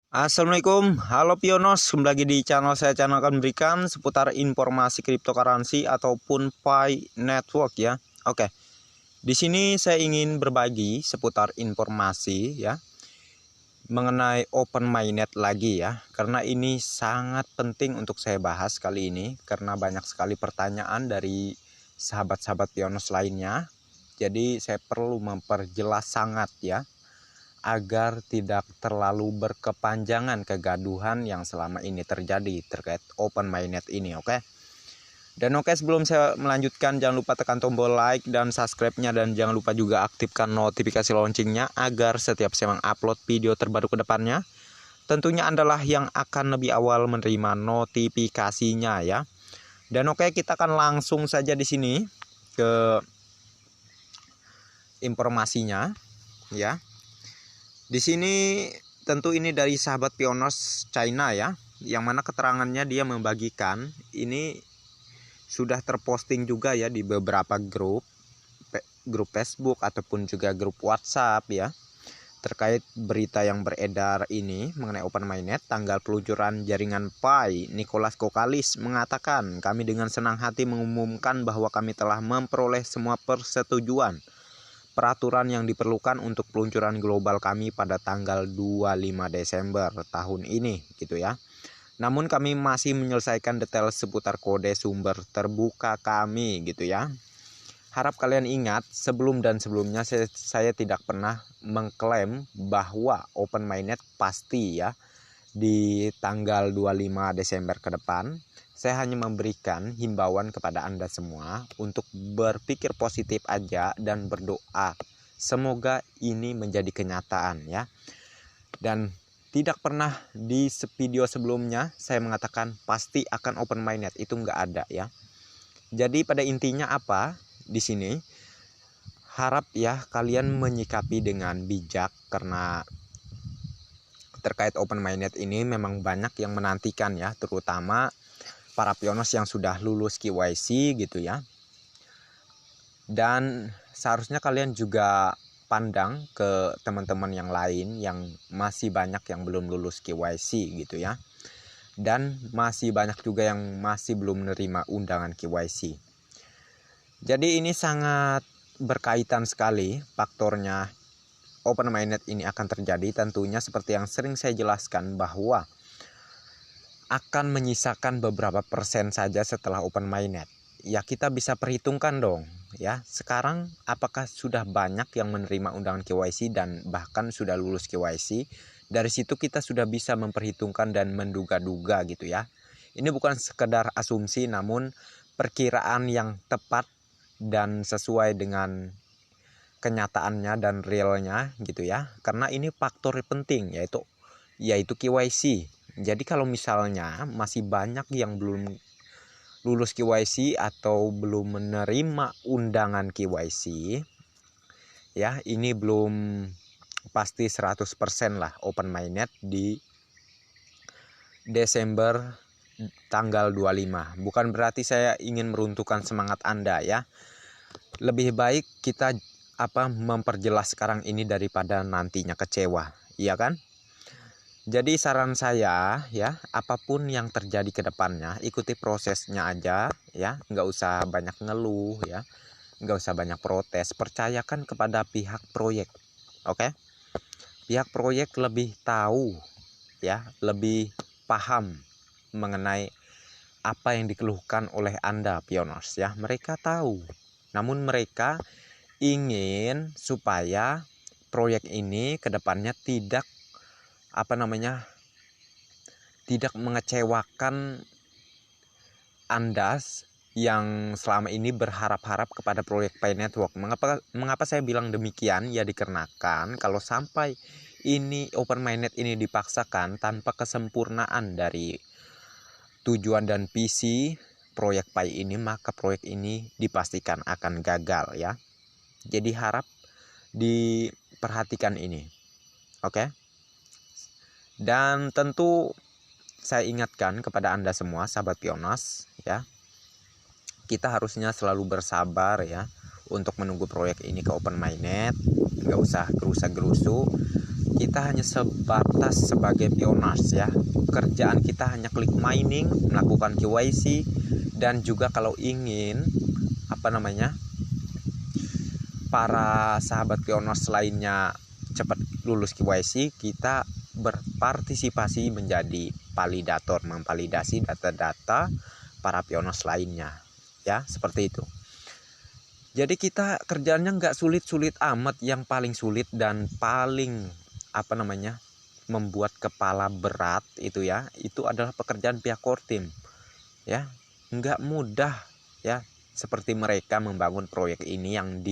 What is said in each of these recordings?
Assalamualaikum, halo Pionos, kembali lagi di channel saya. Channel akan memberikan seputar informasi cryptocurrency ataupun Pi Network ya. Oke, di sini saya ingin berbagi seputar informasi ya mengenai Open Mainnet lagi ya, karena ini sangat penting untuk saya bahas kali ini karena banyak sekali pertanyaan dari sahabat-sahabat Pionos lainnya. Jadi saya perlu memperjelas sangat ya, agar tidak terlalu berkepanjangan kegaduhan yang selama ini terjadi terkait Open Mainnet ini. Oke. Dan oke, sebelum saya melanjutkan, jangan lupa tekan tombol like dan subscribe-nya, dan jangan lupa juga aktifkan notifikasi loncengnya agar setiap saya mengupload video terbaru ke depannya, tentunya adalah yang akan lebih awal menerima notifikasinya ya. Dan oke, kita akan langsung saja di sini ke informasinya ya. Di sini tentu ini dari sahabat Pionos China ya, yang mana keterangannya dia membagikan ini sudah terposting juga ya di beberapa grup Facebook ataupun juga grup WhatsApp ya, terkait berita yang beredar ini mengenai Open Mainnet. Tanggal peluncuran jaringan Pi, Nicholas Kokalis mengatakan, "Kami dengan senang hati mengumumkan bahwa kami telah memperoleh semua persetujuan peraturan yang diperlukan untuk peluncuran global kami pada tanggal 25 Desember tahun ini gitu ya. Namun kami masih menyelesaikan detail seputar kode sumber terbuka kami gitu ya. Harap kalian ingat, sebelum dan sebelumnya saya tidak pernah mengklaim bahwa Open Mainnet pasti ya di tanggal 25 Desember ke depan. Saya hanya memberikan himbauan kepada Anda semua untuk berpikir positif aja dan berdoa. Semoga ini menjadi kenyataan ya. Dan tidak pernah di video sebelumnya saya mengatakan pasti akan Open Mainnet, itu nggak ada ya. Jadi pada intinya apa di sini? Harap ya kalian menyikapi dengan bijak, karena terkait Open Mainnet ini memang banyak yang menantikan ya, terutama para Pionos yang sudah lulus KYC gitu ya. Dan seharusnya kalian juga pandang ke teman-teman yang lain yang masih banyak yang belum lulus KYC gitu ya. Dan masih banyak juga yang masih belum menerima undangan KYC. Jadi ini sangat berkaitan sekali faktornya Open Mainnet ini akan terjadi. Tentunya seperti yang sering saya jelaskan bahwa akan menyisakan beberapa persen saja setelah Open Mainnet. Ya kita bisa perhitungkan dong ya, sekarang apakah sudah banyak yang menerima undangan KYC dan bahkan sudah lulus KYC. Dari situ kita sudah bisa memperhitungkan dan menduga-duga gitu ya. Ini bukan sekedar asumsi, namun perkiraan yang tepat dan sesuai dengan kenyataannya dan realnya gitu ya. Karena ini faktor penting yaitu KYC. Jadi kalau misalnya masih banyak yang belum lulus KYC atau belum menerima undangan KYC ya, ini belum pasti 100% lah Open Mainnet di Desember tanggal 25. Bukan berarti saya ingin meruntuhkan semangat Anda ya. Lebih baik kita memperjelas sekarang ini daripada nantinya kecewa, iya kan? Jadi saran saya ya, apapun yang terjadi ke depannya, ikuti prosesnya aja ya, nggak usah banyak ngeluh ya, nggak usah banyak protes, percayakan kepada pihak proyek, oke? Pihak proyek lebih tahu ya, lebih paham mengenai apa yang dikeluhkan oleh Anda Pioners ya, mereka tahu, namun mereka ingin supaya proyek ini ke depannya tidak tidak mengecewakan Anda yang selama ini berharap-harap kepada proyek Pi Network. Mengapa saya bilang demikian? Ya dikarenakan kalau sampai ini Open Mainnet ini dipaksakan tanpa kesempurnaan dari tujuan dan visi proyek Pi ini, maka proyek ini dipastikan akan gagal ya. Jadi harap diperhatikan ini. Oke? Dan tentu saya ingatkan kepada Anda semua sahabat Pionos ya, kita harusnya selalu bersabar ya untuk menunggu proyek ini ke Open Mainnet. Nggak usah gerusa-gerusu. kita hanya sebatas sebagai pioners ya. Kerjaan kita hanya klik mining, melakukan KYC, dan juga kalau ingin para sahabat pioners lainnya cepat lulus KYC, kita berpartisipasi menjadi validator, memvalidasi data-data para pioners lainnya ya, seperti itu. Jadi kita kerjaannya nggak sulit-sulit amat. Yang paling sulit dan paling membuat kepala berat itu ya, itu adalah pekerjaan pihak core team ya. Nggak mudah ya, seperti mereka membangun proyek ini yang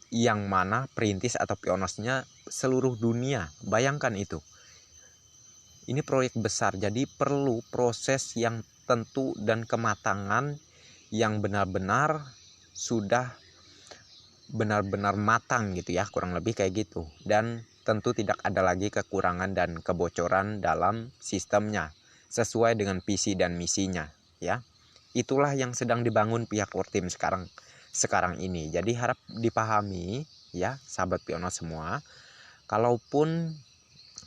yang mana perintis atau pionersnya seluruh dunia. Bayangkan itu, ini proyek besar, jadi perlu proses yang tentu dan kematangan yang benar-benar matang gitu ya, kurang lebih kayak gitu. Dan tentu tidak ada lagi kekurangan dan kebocoran dalam sistemnya, sesuai dengan visi dan misinya ya. Itulah yang sedang dibangun pihak core team sekarang ini. Jadi harap dipahami ya sahabat pioner semua, kalaupun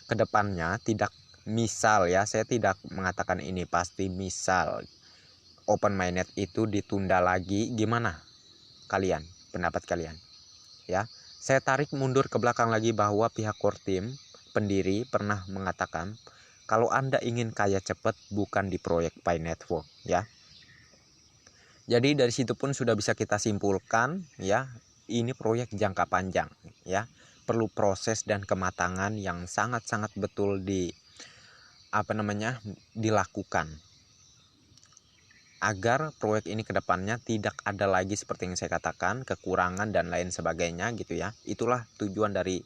kedepannya tidak, misal ya, saya tidak mengatakan ini pasti, misal open mainnet itu ditunda lagi, gimana pendapat kalian ya? Saya tarik mundur ke belakang lagi bahwa pihak core team pendiri pernah mengatakan kalau Anda ingin kaya cepat bukan di proyek Pi Network ya. Jadi dari situ pun sudah bisa kita simpulkan ya, ini proyek jangka panjang ya, perlu proses dan kematangan yang sangat-sangat betul dilakukan agar proyek ini kedepannya tidak ada lagi seperti yang saya katakan, kekurangan dan lain sebagainya gitu ya. Itulah tujuan dari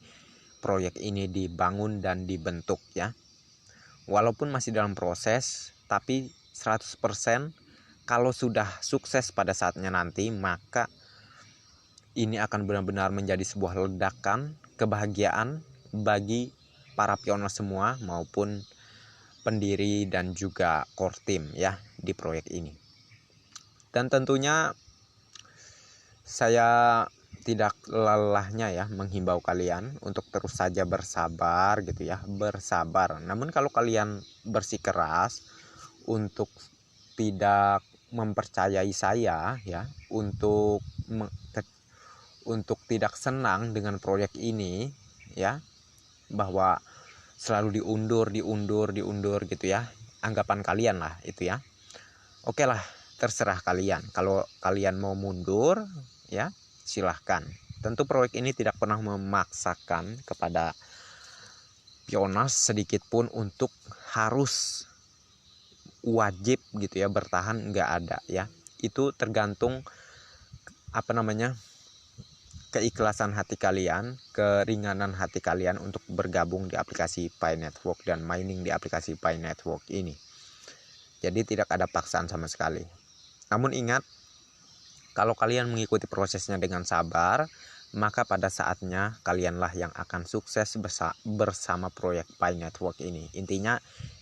proyek ini dibangun dan dibentuk ya. Walaupun masih dalam proses, tapi 100% kalau sudah sukses pada saatnya nanti, maka ini akan benar-benar menjadi sebuah ledakan kebahagiaan bagi para pioner semua maupun pendiri dan juga core team ya di proyek ini. Dan tentunya saya tidak lelahnya ya menghimbau kalian untuk terus saja bersabar gitu ya, bersabar. Namun kalau kalian bersikeras untuk tidak mempercayai saya ya, untuk tidak senang dengan proyek ini ya, bahwa selalu diundur gitu ya, anggapan kalian lah itu ya. Oke lah, terserah kalian. Kalau kalian mau mundur ya silahkan. Tentu proyek ini tidak pernah memaksakan kepada pioners sedikit pun untuk harus wajib gitu ya bertahan, nggak ada ya. Itu tergantung keikhlasan hati kalian, keringanan hati kalian untuk bergabung di aplikasi Pi Network dan mining di aplikasi Pi Network ini. Jadi tidak ada paksaan sama sekali. Namun ingat, kalau kalian mengikuti prosesnya dengan sabar, maka pada saatnya kalianlah yang akan sukses bersama proyek Pi Network ini. Intinya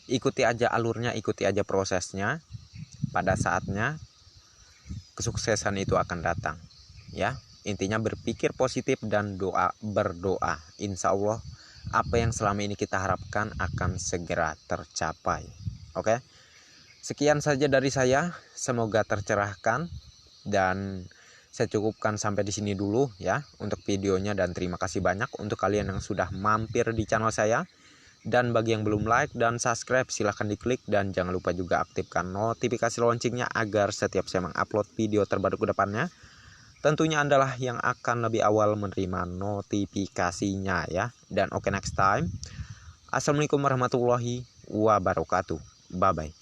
ikuti aja alurnya, ikuti aja prosesnya. Pada saatnya kesuksesan itu akan datang ya. Intinya berpikir positif dan berdoa. Insya Allah apa yang selama ini kita harapkan akan segera tercapai. Oke. Sekian saja dari saya. Semoga tercerahkan dan saya cukupkan sampai di sini dulu ya untuk videonya, dan terima kasih banyak untuk kalian yang sudah mampir di channel saya. Dan bagi yang belum like dan subscribe, silahkan diklik dan jangan lupa juga aktifkan notifikasi loncengnya agar setiap saya mengupload video terbaru ke depannya, tentunya Andalah yang akan lebih awal menerima notifikasinya ya. Dan oke, next time. Assalamualaikum warahmatullahi wabarakatuh. Bye bye.